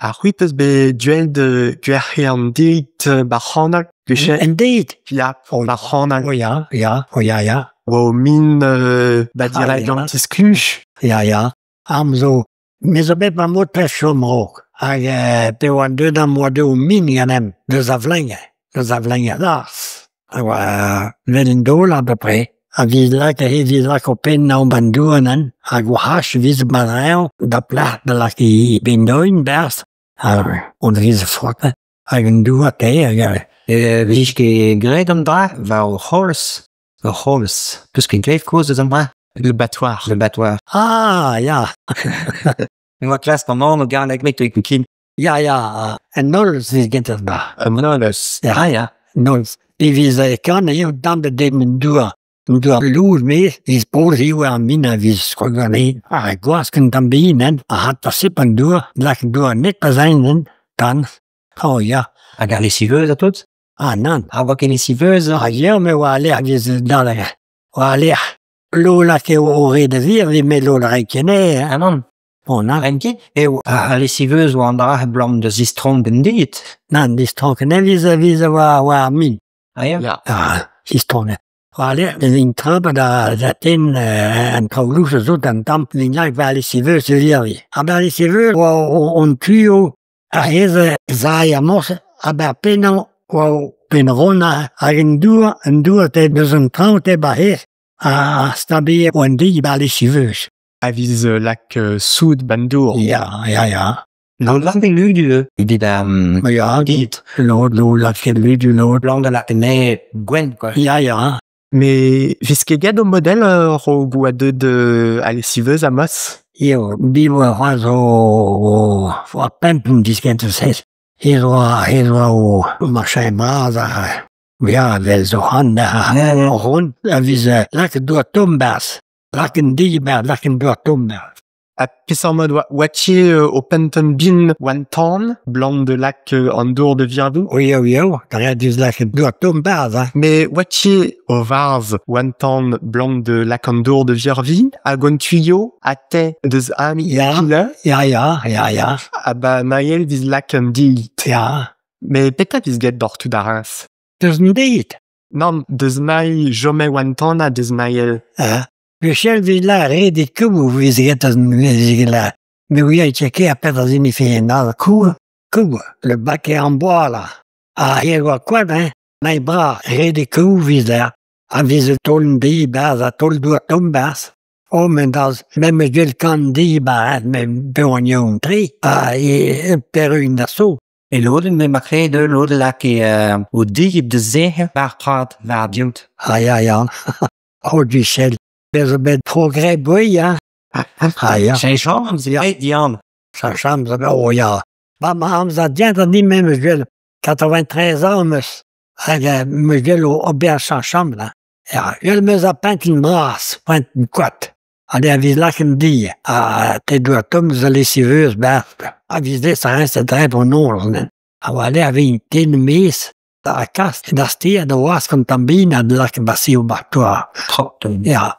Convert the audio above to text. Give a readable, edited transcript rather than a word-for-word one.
Huit eus be duel de gwirhe an dit barhanag gwechet. Indeed. Ya, barhanag. Ja. O min direct an tiskuch. Ja. Am zo. Me zo bet ma mot pres chomrok. Hag pe oa deud am oa deud min ganem. Deus a vlenge. Lars. Vel en dol a peu près. A viz lak o pen na o bandouanen. Hag o hache viz banreo. Da plat da lak I bendoin bers. On viz frotte. Hag en doua te. Viz ket gred am dra va o c'hols. Peus ket grev koz eus am dra. Le battoir. Ah, ja. Oa klas an an o garnek met ket kin. Ja. En nolz viz gentet ba. Monoles. Ja. Nolz. I viz kan eo dan de dem en doua. En doua lour me, viz bor eo an min a viz skogan e. A gwasken dan beinen, a hat a sip an doua, lak en doua net pa zainen, dan. Oh, ja. Hag ar lesiveuz a tot? Ah, nan. A oa ket lesiveuz? A eo me oa aler viz dalere. Oa aler. Lola ke o re de vir, vi me lola reikene. Nan. Bon, nan. Renke? Eo ar lesiveuz oa an dra blam de zistron den dit. Nan, distronken e viz oa min. Ah, ja? Ja. Ah, distronken. Oa aler, in trebe da ten an traulous zot an damp vin lak va lesiveuz e virvi. A ber lesiveuz oa on tuyo a heze zai a mos, a ber penan oa pen rona hag en doua te deus an traoù te ba hez. A stabie o an di ber lesiveuz. A viz lak soud bandour. Ja. Nan lan den ludu dit Ja, dit. Lo lak ket ludu lo. Blanc de la tene gwen, quoi. Ja. Me viz ket ged o model ro goa deud a lesiveuz amos? Eo, bivo a c'hoaz o pempen diskentez hez. Hez oa o marchay braz a vel zo c'han o ron a viz lak doa tombas. Lak en diber, lak en doa tombas. A peseurt mod oatiez o penton bin wantan, blanc de lak an dour de virvou. Eo, kare diz lak en doa tombas, ha. Me oatiez o varz wantan blanc de lak an dour de virvi, hag on tuyo a te deus ami kila, Ja. a ba mael viz lak an dit. Ja. Me petra viz get d'or tout aras. Deus en dit. Non, deus mai jome wantan a deus mael. Michel viz la redet kou viz getaz viz la. Me ouia tcheke a pet a zini fe na kou. Le baket en bois la. A eo a kwad, na bra redet kou viz la. A viz tol di baz, a tol doa tombas. O men daz, même gel kan di baz, men pe on yon tri. A per un asso. E loden me makre de lode lak o digib de zehe var prat var diot. Ja. O Michel. Bez bet progrès boi, ja. Ja. Zijn chans, ja. Dian. Sa cham, ja. Ba ma am za dient an di me gel 93 ans meus. Hag me gel o ber sa cham, la. Ja, gel meus a pent in bras, pent in kwat. Ade a viz lak en di. A te doa tom za lesiveuz berp. A viz de sa reste dret o nor, nen. A wale a vin ten mes. Da kast, da stia da oas kon tambina de lak basi o baktoa. Trop. Ja.